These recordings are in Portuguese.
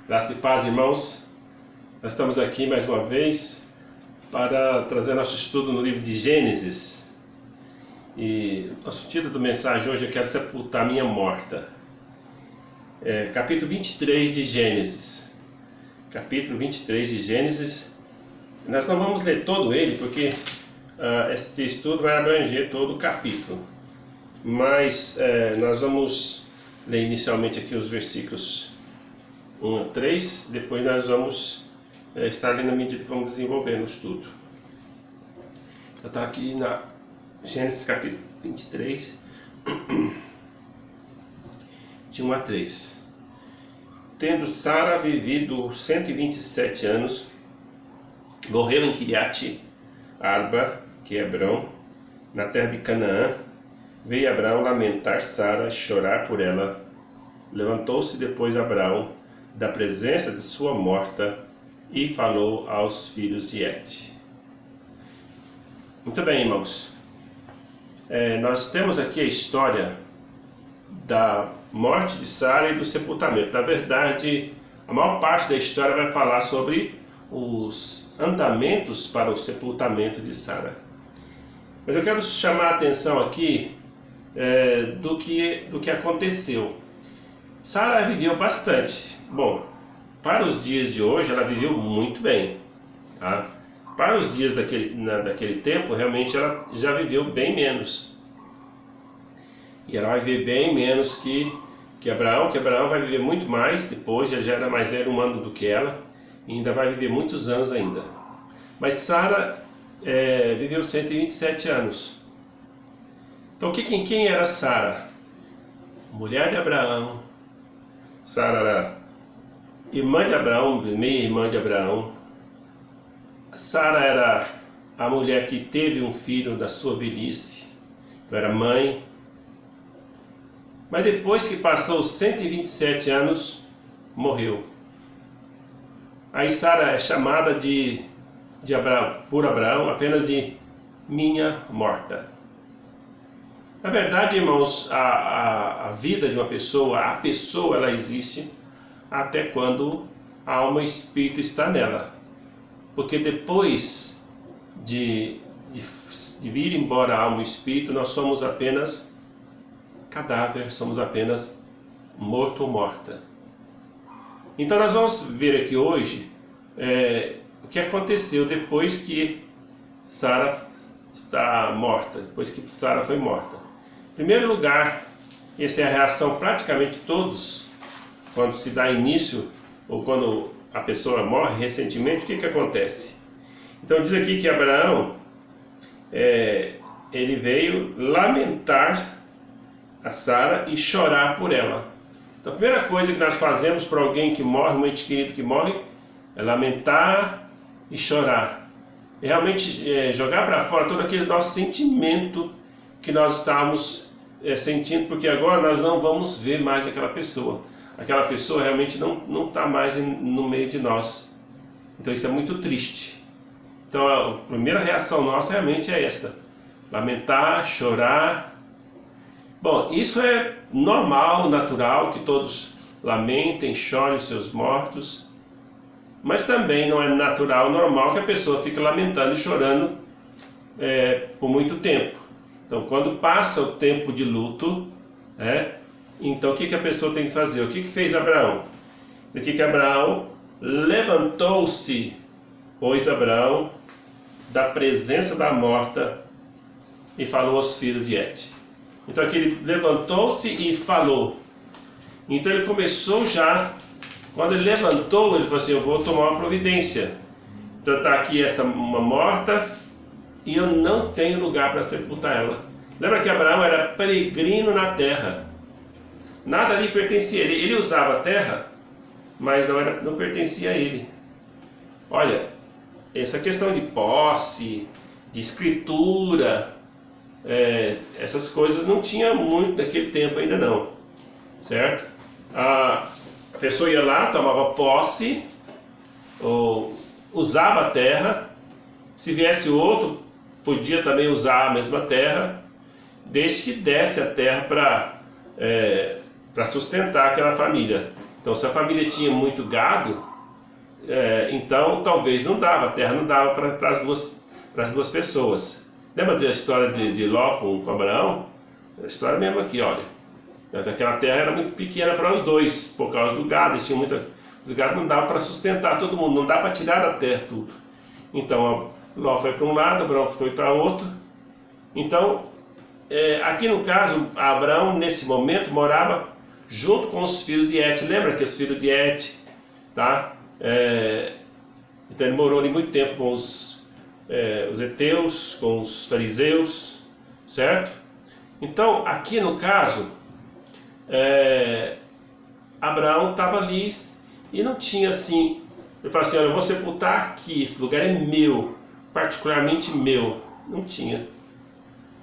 Graça e paz, irmãos. Nós estamos aqui mais uma vez para trazer nosso estudo no livro de Gênesis. E nosso título da mensagem hoje é: Quero sepultar minha morta. Capítulo 23 de Gênesis. Capítulo 23 de Gênesis. Nós não vamos ler todo ele porque este estudo vai abranger todo o capítulo. Mas nós vamos ler inicialmente aqui os versículos 1 a 3, depois nós vamos estar lendo à medida que vamos desenvolvendo o estudo. Está aqui na Gênesis capítulo 23, de 1 a 3. Tendo Sara vivido 127 anos, morreu em Kiriat Arba, que é Hebrão, na terra de Canaã. Veio Abraão lamentar Sara e chorar por ela. Levantou-se depois Abraão da presença de sua morta e falou aos filhos de Et. Muito bem, irmãos. Nós temos aqui a história da morte de Sara e do sepultamento. Na verdade, a maior parte da história vai falar sobre os andamentos para o sepultamento de Sara. Mas eu quero chamar a atenção aqui do que aconteceu. Sara viveu bastante. Bom, para os dias de hoje ela viveu muito bem, tá? Para os dias daquele tempo, realmente ela já viveu bem menos. E ela vai viver bem menos que Abraão, vai viver muito mais depois. Ele já era mais velho humano do que ela, e ainda vai viver muitos anos ainda. Mas Sara viveu 127 anos. Então quem era Sara? Mulher de Abraão. Sara era irmã de Abraão, meia-irmã de Abraão. Sara era a mulher que teve um filho da sua velhice, então era mãe. Mas depois que passou os 127 anos, morreu. Aí Sara é chamada por Abraão apenas de minha morta. Na verdade, irmãos, a vida de uma pessoa, a pessoa ela existe até quando a alma e o espírito está nela. Porque depois de vir embora a alma e o espírito, nós somos apenas cadáver, somos apenas morto ou morta. Então nós vamos ver aqui hoje o que aconteceu depois que Sara está morta, depois que Sara foi morta. Em primeiro lugar, essa é a reação praticamente de todos quando se dá início ou quando a pessoa morre recentemente. O que acontece? Então diz aqui que Abraão ele veio lamentar a Sara e chorar por ela. Então a primeira coisa que nós fazemos para alguém que morre, um ente querido que morre, é lamentar e chorar. É realmente jogar para fora todo aquele nosso sentimento que nós estamos sentindo, porque agora nós não vamos ver mais aquela pessoa. Aquela pessoa realmente não está mais no meio de nós. Então isso é muito triste. Então a primeira reação nossa realmente é esta: lamentar, chorar. Bom, isso é normal, natural, que todos lamentem, chorem os seus mortos. Mas também não é natural, normal que a pessoa fique lamentando e chorando por muito tempo. Então quando passa o tempo de luto, então o que a pessoa tem que fazer? O que fez Abraão? O que Abraão levantou-se, pois Abraão, da presença da morta, e falou aos filhos de Et. Então aqui ele levantou-se e falou. Então ele começou já, quando ele levantou, ele falou assim: eu vou tomar uma providência. Então está aqui uma morta e eu não tenho lugar para sepultar ela. Lembra que Abraão era peregrino na terra. Nada ali pertencia a ele. Ele usava a terra, mas não pertencia a ele. Olha, essa questão de posse, de escritura, essas coisas não tinha muito naquele tempo ainda não. Certo? A pessoa ia lá, tomava posse, ou usava a terra. Se viesse outro, podia também usar a mesma terra, desde que desse a terra para sustentar aquela família. Então, se a família tinha muito gado, então talvez não dava, a terra não dava para as duas pessoas. Lembra da história de Ló com Abraão? A história mesmo aqui, olha. Aquela terra era muito pequena para os dois, por causa do gado. Eles tinham o gado não dava para sustentar todo mundo, não dava para tirar da terra tudo. Então, Ló foi para um lado, Abraão foi para outro. Então, aqui no caso, Abraão, nesse momento, morava junto com os filhos de Et. Lembra que os filhos de Et, tá? Então ele morou ali muito tempo com os heteus, com os fariseus, certo? Então, aqui no caso, Abraão estava ali e não tinha assim, ele falou assim, olha, eu vou sepultar aqui, esse lugar é meu, particularmente meu. Não tinha.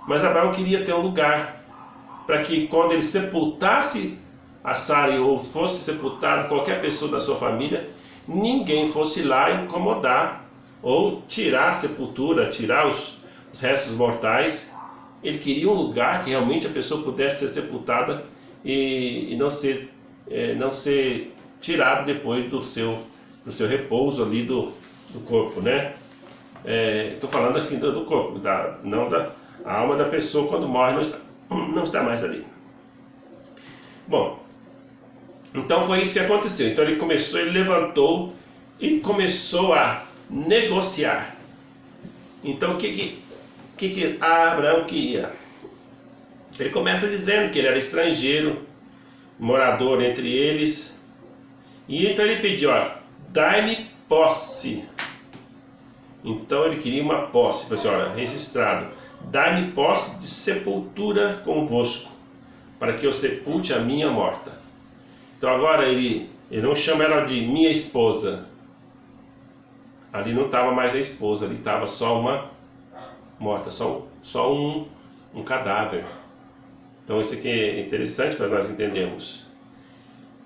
Mas Abraão queria ter um lugar para que quando ele sepultasse a Sara ou fosse sepultado qualquer pessoa da sua família, ninguém fosse lá incomodar ou tirar a sepultura, tirar os restos mortais. Ele queria um lugar que realmente a pessoa pudesse ser sepultada e não ser tirado depois do seu repouso ali do corpo, né? Estou falando assim do corpo, não da a alma da pessoa quando morre não está mais ali. Bom, então foi isso que aconteceu. Então ele levantou e começou a negociar. Então o que Abraão queria? Ele começa dizendo que ele era estrangeiro, morador entre eles. E então ele pediu, dai-me posse. Então ele queria uma posse, falou assim, olha, registrado, dai-me posse de sepultura convosco, para que eu sepulte a minha morta. Então agora ele não chama ela de minha esposa. Ali não estava mais a esposa, ali estava só uma morta, só um cadáver. Então isso aqui é interessante para nós entendermos.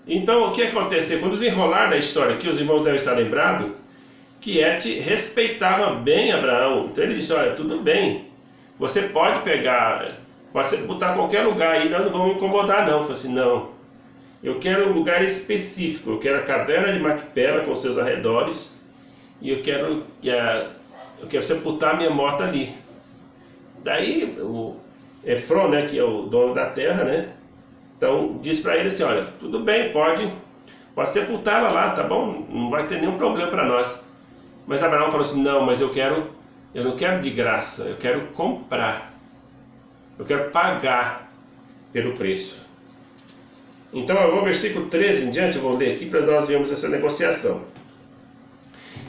Então o que aconteceu? Quando desenrolar da história aqui, os irmãos devem estar lembrados que Et respeitava bem Abraão. Então ele disse, olha, tudo bem, você pode sepultar qualquer lugar aí, nós não vamos incomodar não. Eu falei assim, não, eu quero um lugar específico, eu quero a caverna de Macpela com seus arredores, e eu quero sepultar minha morta ali. Daí o Efron, né, que é o dono da terra, né, então disse para ele assim, olha, tudo bem, pode sepultar ela lá, tá bom, não vai ter nenhum problema para nós. Mas Abraão falou assim, não, mas eu não quero de graça, eu quero comprar, eu quero pagar pelo preço. Então eu vou versículo 13 em diante, eu vou ler aqui para nós vermos essa negociação.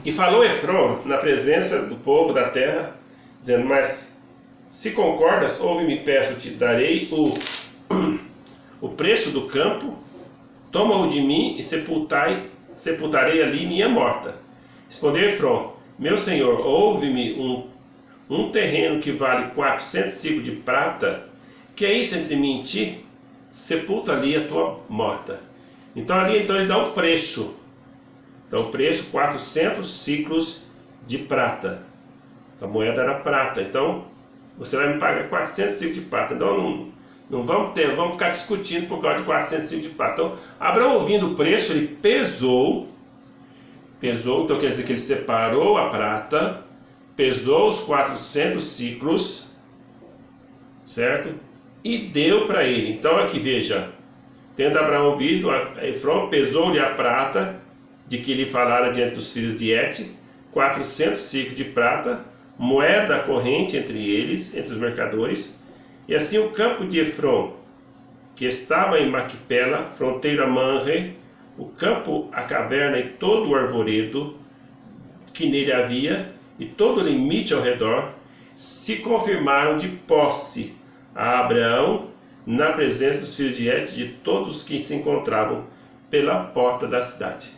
E falou Efron na presença do povo da terra, dizendo, mas se concordas, ouve-me, peço-te, darei o preço do campo, toma-o de mim e sepultarei ali minha morta. Respondeu Efron, meu senhor, ouve-me um terreno que vale 400 ciclos de prata, que é isso entre mim e ti? Sepulta ali a tua morta. Então ele dá um preço. Então o preço 400 ciclos de prata. A moeda era prata. Então você vai me pagar 400 ciclos de prata. Então não vamos ficar discutindo por causa de 400 ciclos de prata. Então Abraão, ouvindo o preço, ele pesou, então quer dizer que ele separou a prata, pesou os 400 ciclos, certo? E deu para ele. Então aqui veja, tendo Abraão ouvido, Efron pesou-lhe a prata, de que lhe falara diante dos filhos de Et, 400 ciclos de prata, moeda corrente entre eles, entre os mercadores. E assim o campo de Efron, que estava em Macpela, fronteira a Manre, o campo, a caverna e todo o arvoredo que nele havia, e todo o limite ao redor, se confirmaram de posse a Abraão na presença dos filhos de Et, de todos os que se encontravam pela porta da cidade.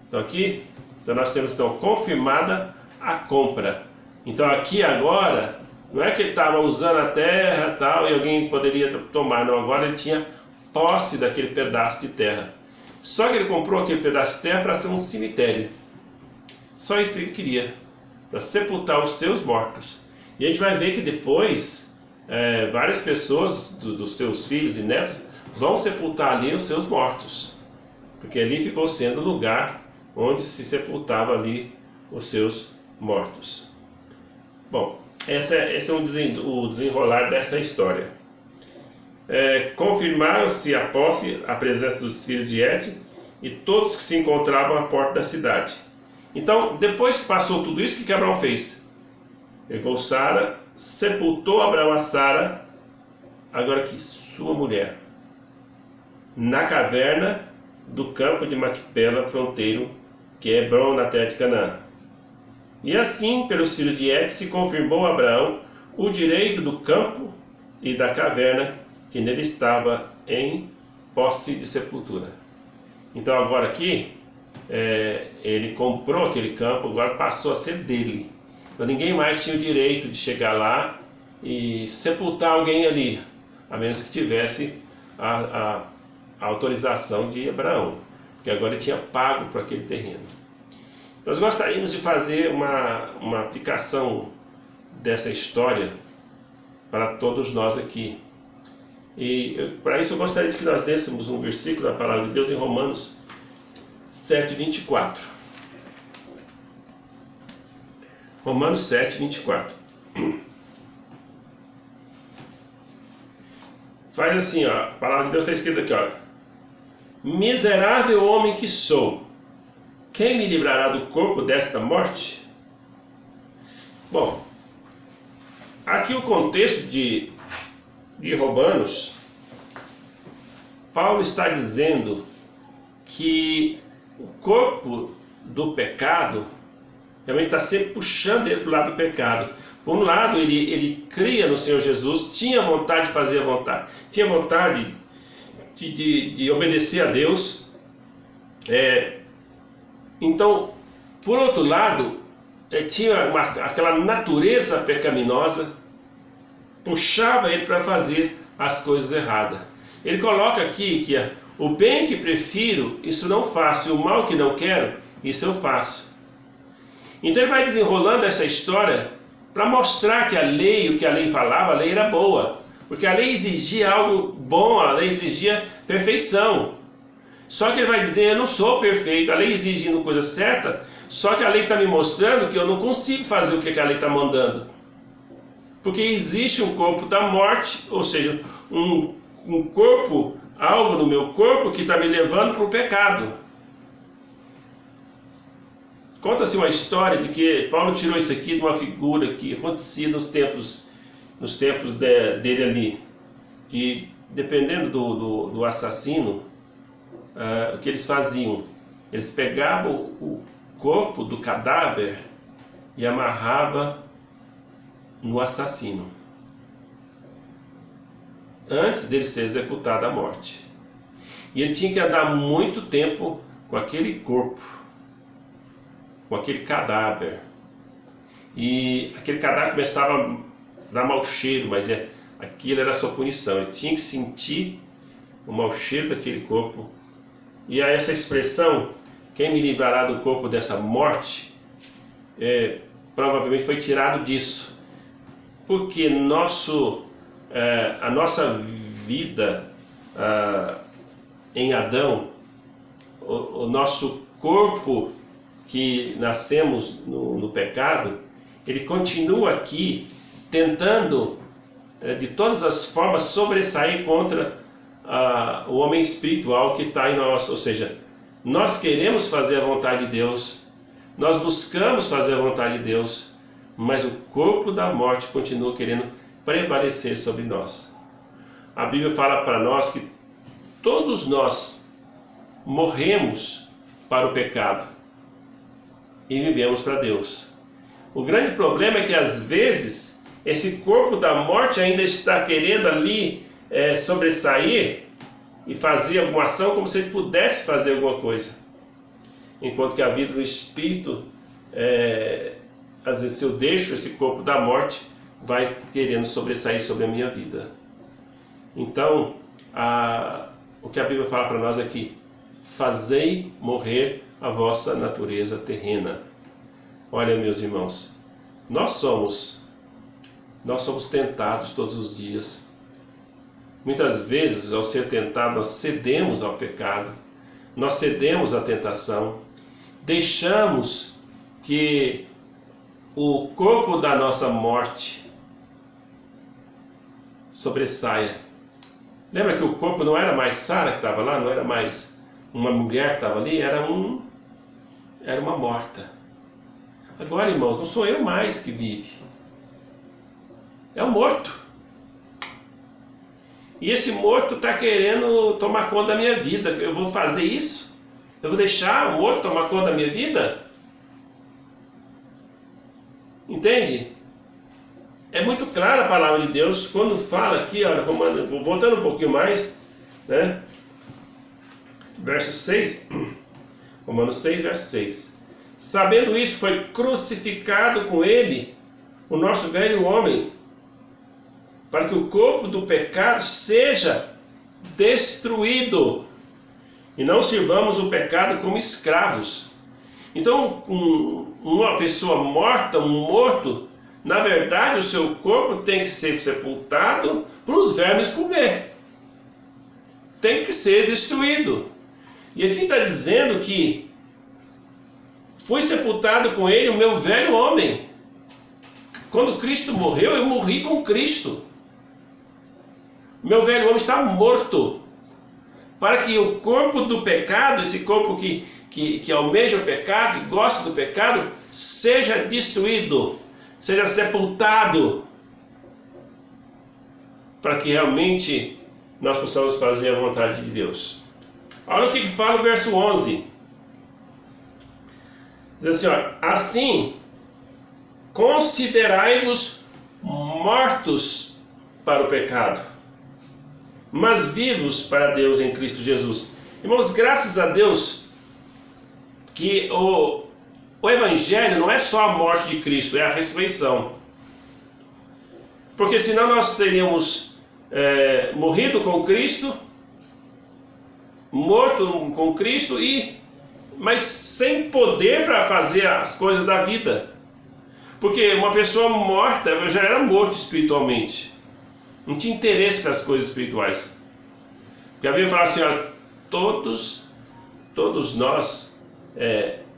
Então aqui nós temos confirmada a compra. Então aqui agora, não é que ele estava usando a terra tal, e alguém poderia tomar, não, agora ele tinha posse daquele pedaço de terra. Só que ele comprou aquele pedaço de terra para ser um cemitério. Só isso que ele queria, para sepultar os seus mortos. E a gente vai ver que depois várias pessoas dos seus filhos e netos vão sepultar ali os seus mortos. porque ali ficou sendo o lugar onde se sepultava ali os seus mortos. Bom, esse é o desenrolar dessa história. Confirmaram-se a posse, a presença dos filhos de Et e todos que se encontravam à porta da cidade. Então, depois que passou tudo isso, o que Abraão fez? Pegou Sara, sepultou Abraão a Sara, agora aqui, sua mulher, na caverna do campo de Macpela, fronteiro, que é Hebron, na terra de Canaã. E assim, pelos filhos de Et, se confirmou a Abraão o direito do campo e da caverna que nele estava em posse de sepultura. Então agora aqui, ele comprou aquele campo, agora passou a ser dele. Então ninguém mais tinha o direito de chegar lá e sepultar alguém ali, a menos que tivesse a autorização de Abraão, porque agora ele tinha pago por aquele terreno. Nós gostaríamos de fazer uma aplicação dessa história para todos nós aqui. E para isso eu gostaria de que nós lêssemos um versículo da palavra de Deus em Romanos 7:24. Romanos 7:24. Faz assim, ó, a palavra de Deus está escrita aqui, ó. Miserável homem que sou, quem me livrará do corpo desta morte? Bom, aqui o contexto de Romanos, Paulo está dizendo que o corpo do pecado realmente está sempre puxando ele para o lado do pecado. Por um lado, ele cria no Senhor Jesus, tinha vontade de fazer a vontade, tinha vontade de obedecer a Deus. Então, por outro lado, tinha aquela natureza pecaminosa, puxava ele para fazer as coisas erradas. Ele coloca aqui que o bem que prefiro, isso não faço, e o mal que não quero, isso eu faço. Então ele vai desenrolando essa história para mostrar que a lei, o que a lei falava, a lei era boa, porque a lei exigia algo bom, a lei exigia perfeição. Só que ele vai dizer, eu não sou perfeito, a lei exigindo coisa certa, só que a lei está me mostrando que eu não consigo fazer o que a lei está mandando. Porque existe um corpo da morte, ou seja, um corpo, algo no meu corpo que está me levando para o pecado. Conta-se uma história de que Paulo tirou isso aqui de uma figura que acontecia nos tempos dele ali, que dependendo do assassino, o que eles faziam? Eles pegavam o corpo do cadáver e amarravam no assassino, antes dele ser executado à morte. E ele tinha que andar muito tempo com aquele corpo, com aquele cadáver. E aquele cadáver começava a dar mau cheiro, mas aquilo era a sua punição. Ele tinha que sentir o mau cheiro daquele corpo. E aí essa expressão, quem me livrará do corpo dessa morte, provavelmente foi tirado disso. Porque a nossa vida em Adão, o nosso corpo que nascemos no pecado, ele continua aqui tentando de todas as formas sobressair contra o homem espiritual que está em nós. Ou seja, nós queremos fazer a vontade de Deus, nós buscamos fazer a vontade de Deus, mas o corpo da morte continua querendo prevalecer sobre nós. A Bíblia fala para nós que todos nós morremos para o pecado e vivemos para Deus. O grande problema é que às vezes esse corpo da morte ainda está querendo ali sobressair e fazer alguma ação como se ele pudesse fazer alguma coisa, enquanto que a vida do Espírito, às vezes se eu deixo esse corpo da morte, vai querendo sobressair sobre a minha vida. Então o que a Bíblia fala para nós aqui: fazei morrer a vossa natureza terrena. Olha, meus irmãos, nós somos tentados todos os dias. Muitas vezes, ao ser tentados, nós cedemos ao pecado, nós cedemos à tentação, deixamos que o corpo da nossa morte sobressaia. Lembra que o corpo não era mais Sara que estava lá, não era mais uma mulher que estava ali, era uma morta. Agora, irmãos, não sou eu mais que vive, é o morto. E esse morto está querendo tomar conta da minha vida. Eu vou fazer isso? Eu vou deixar o morto tomar conta da minha vida? Entende? É muito clara a palavra de Deus quando fala aqui, olha, voltando um pouquinho mais, né? Verso 6, Romanos 6, verso 6. Sabendo isso, foi crucificado com ele o nosso velho homem, para que o corpo do pecado seja destruído, e não sirvamos o pecado como escravos. Então, uma pessoa morta, um morto, na verdade o seu corpo tem que ser sepultado para os vermes comer. Tem que ser destruído. E aqui está dizendo que foi sepultado com ele o meu velho homem. Quando Cristo morreu, eu morri com Cristo. Meu velho homem está morto, para que o corpo do pecado, esse corpo que almeja o pecado, que gosta do pecado, seja destruído, seja sepultado, para que realmente nós possamos fazer a vontade de Deus. Olha o que fala o verso 11. Diz assim, ó, assim, considerai-vos mortos para o pecado, mas vivos para Deus em Cristo Jesus. Irmãos, graças a Deus que o Evangelho não é só a morte de Cristo, é a ressurreição. Porque senão nós teríamos morrido com Cristo, morto com Cristo, mas sem poder para fazer as coisas da vida. Porque uma pessoa morta já era morto espiritualmente. Não tinha interesse para as coisas espirituais. Porque a Bíblia fala assim, ó, todos nós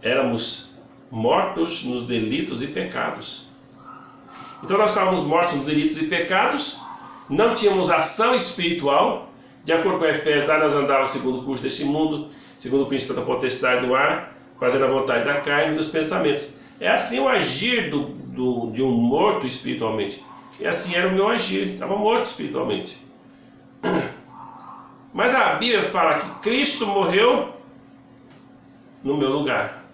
éramos mortos nos delitos e pecados. Então nós estávamos mortos nos delitos e pecados, não tínhamos ação espiritual. De acordo com Efésios, lá nós andávamos segundo o curso deste mundo, segundo o princípio da potestade do ar, fazendo a vontade da carne e dos pensamentos. É assim o agir de um morto espiritualmente. E assim era o meu agir, estava morto espiritualmente. Mas a Bíblia fala que Cristo morreu no meu lugar.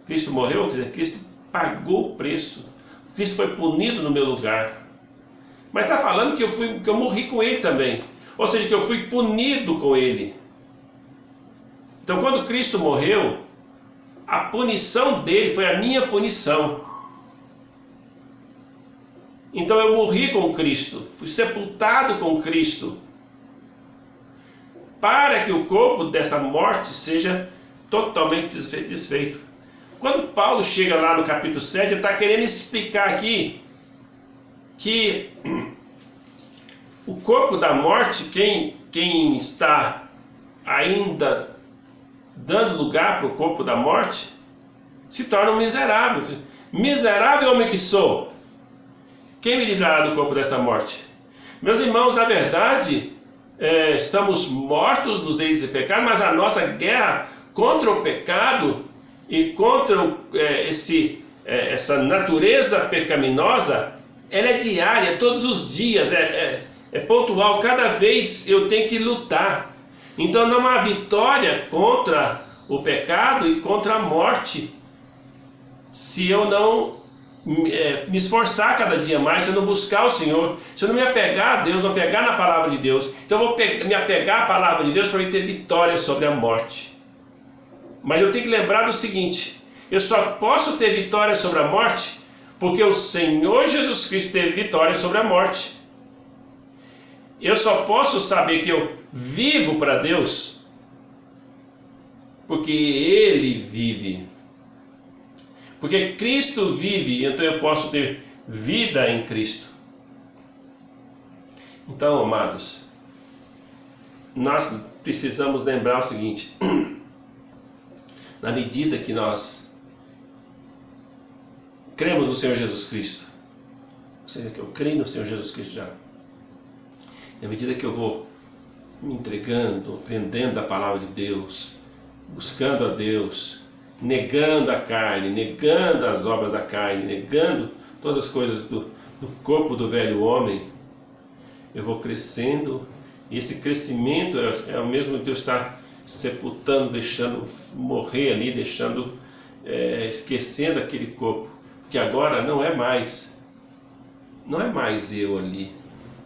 Cristo morreu, quer dizer, Cristo pagou o preço. Cristo foi punido no meu lugar. Mas está falando que eu morri com Ele também. Ou seja, que eu fui punido com Ele. Então quando Cristo morreu, a punição dele foi a minha punição. Então eu morri com Cristo, fui sepultado com Cristo, para que o corpo desta morte seja totalmente desfeito. Quando Paulo chega lá no capítulo 7, ele está querendo explicar aqui que o corpo da morte, quem está ainda dando lugar para o corpo da morte, se torna um miserável. Miserável homem que sou! Quem me livrará do corpo dessa morte? Meus irmãos, na verdade, estamos mortos nos delitos e pecados, mas a nossa guerra contra o pecado e contra essa natureza pecaminosa, ela é diária, todos os dias, é pontual, cada vez eu tenho que lutar. Então não há vitória contra o pecado e contra a morte se eu não me esforçar cada dia mais, se eu não buscar o Senhor, se eu não me apegar a Deus, não apegar na palavra de Deus. Então eu vou me apegar à palavra de Deus para eu ter vitória sobre a morte. Mas eu tenho que lembrar do seguinte: eu só posso ter vitória sobre a morte porque o Senhor Jesus Cristo teve vitória sobre a morte. Eu só posso saber que eu vivo para Deus porque Ele vive. Porque Cristo vive, então eu posso ter vida em Cristo. Então, amados, nós precisamos lembrar o seguinte: na medida que nós cremos no Senhor Jesus Cristo, ou seja, que eu creio no Senhor Jesus Cristo já, e à medida que eu vou me entregando, aprendendo a palavra de Deus, buscando a Deus, negando a carne, negando as obras da carne, negando todas as coisas do corpo do velho homem, eu vou crescendo, e esse crescimento é o mesmo que Deus está sepultando, deixando morrer ali, deixando, esquecendo aquele corpo, porque agora não é mais eu ali,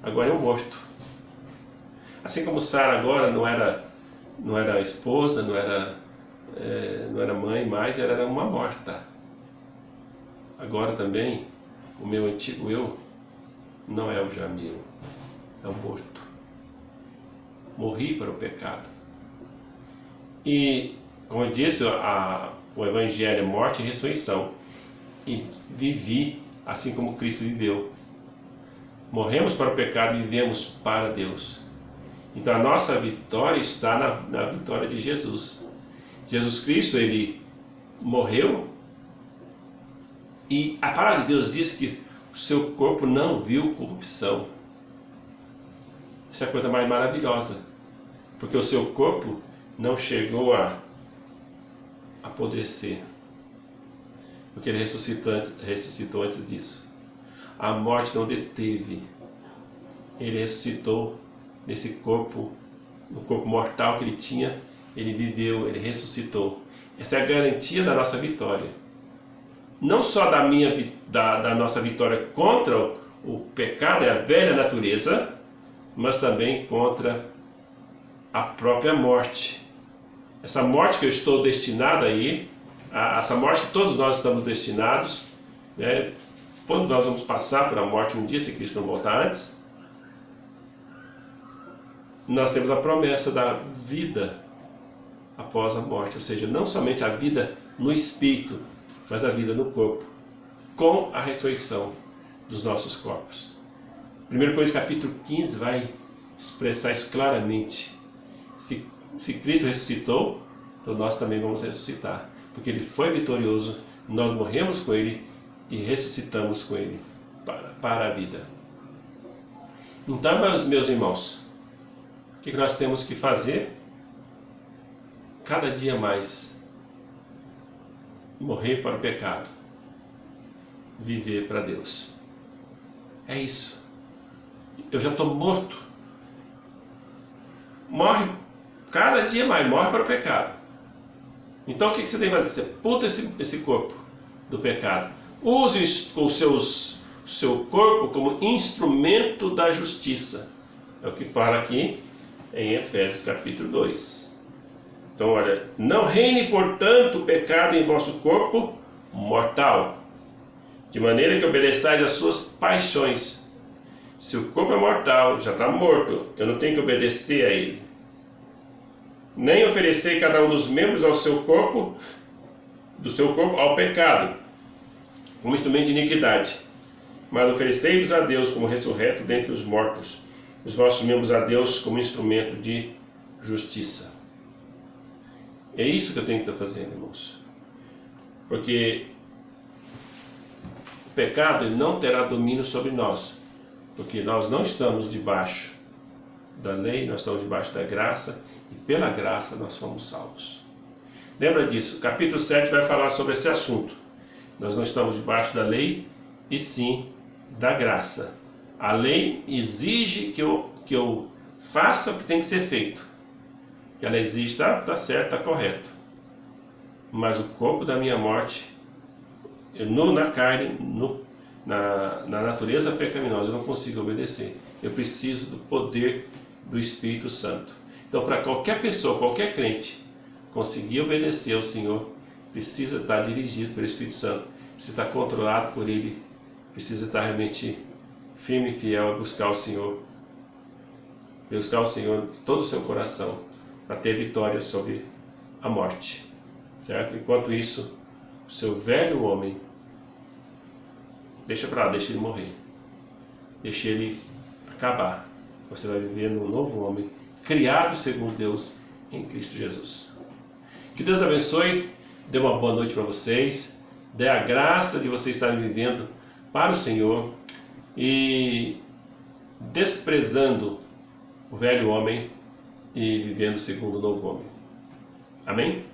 agora eu morto. Assim como Sara agora não era esposa, não era mãe mais, ela era uma morta. Agora também o meu antigo eu não é o já meu, é o morto. Morri para o pecado. E, como eu disse, o Evangelho é morte e ressurreição. E vivi assim como Cristo viveu. Morremos para o pecado e vivemos para Deus. Então a nossa vitória está na vitória de Jesus. Jesus Cristo, ele morreu e a palavra de Deus diz que o seu corpo não viu corrupção. Isso é a coisa mais maravilhosa, porque o seu corpo não chegou a apodrecer, porque ele ressuscitou antes disso. A morte não deteve, ele ressuscitou nesse corpo, no corpo mortal que ele tinha, ele viveu, ele ressuscitou. Essa é a garantia da nossa vitória. Não só da nossa vitória contra o pecado e a velha natureza, mas também contra a própria morte. Essa morte que eu estou destinado a ir, essa morte que todos nós estamos destinados, né? Todos nós vamos passar por a morte um dia, se Cristo não voltar antes. Nós temos a promessa da vida após a morte, ou seja, não somente a vida no espírito, mas a vida no corpo, com a ressurreição dos nossos corpos. 1 Coríntios capítulo 15 vai expressar isso claramente. Se Cristo ressuscitou, então nós também vamos ressuscitar, porque Ele foi vitorioso, nós morremos com Ele e ressuscitamos com Ele para a vida. Então, meus irmãos, o que nós temos que fazer? Cada dia mais morrer para o pecado, viver para Deus. É isso. Eu já estou morto. Morre cada dia mais, morre para o pecado. Então o que você tem que fazer? Sepulta esse corpo do pecado. Use o seu corpo como instrumento da justiça. É o que fala aqui em Efésios capítulo 2. Então olha, não reine portanto o pecado em vosso corpo mortal, de maneira que obedeçais às suas paixões. Se o corpo é mortal, já está morto, eu não tenho que obedecer a ele. Nem oferecer cada um dos membros do seu corpo ao pecado, como instrumento de iniquidade, mas oferecei-vos a Deus como ressurreto dentre os mortos, os vossos membros a Deus como instrumento de justiça. É isso que eu tenho que estar fazendo, irmãos. Porque o pecado ele não terá domínio sobre nós, porque nós não estamos debaixo da lei, nós estamos debaixo da graça, e pela graça nós fomos salvos. Lembra disso? O capítulo 7 vai falar sobre esse assunto. Nós não estamos debaixo da lei, e sim da graça. A lei exige que eu faça o que tem que ser feito. Que ela exige, está certo, está correto. Mas o corpo da minha morte, na carne, na natureza pecaminosa, eu não consigo obedecer. Eu preciso do poder do Espírito Santo. Então, para qualquer pessoa, qualquer crente, conseguir obedecer ao Senhor, precisa estar dirigido pelo Espírito Santo, precisa estar controlado por Ele, precisa estar realmente firme e fiel a buscar o Senhor de todo o seu coração, para ter vitória sobre a morte, certo? Enquanto isso, o seu velho homem, deixa para lá, deixa ele morrer, deixa ele acabar. Você vai viver num novo homem, criado segundo Deus em Cristo Jesus. Que Deus abençoe. dê uma boa noite para vocês, dê a graça de vocês estarem vivendo para o Senhor e desprezando o velho homem e vivendo segundo o novo homem. Amém?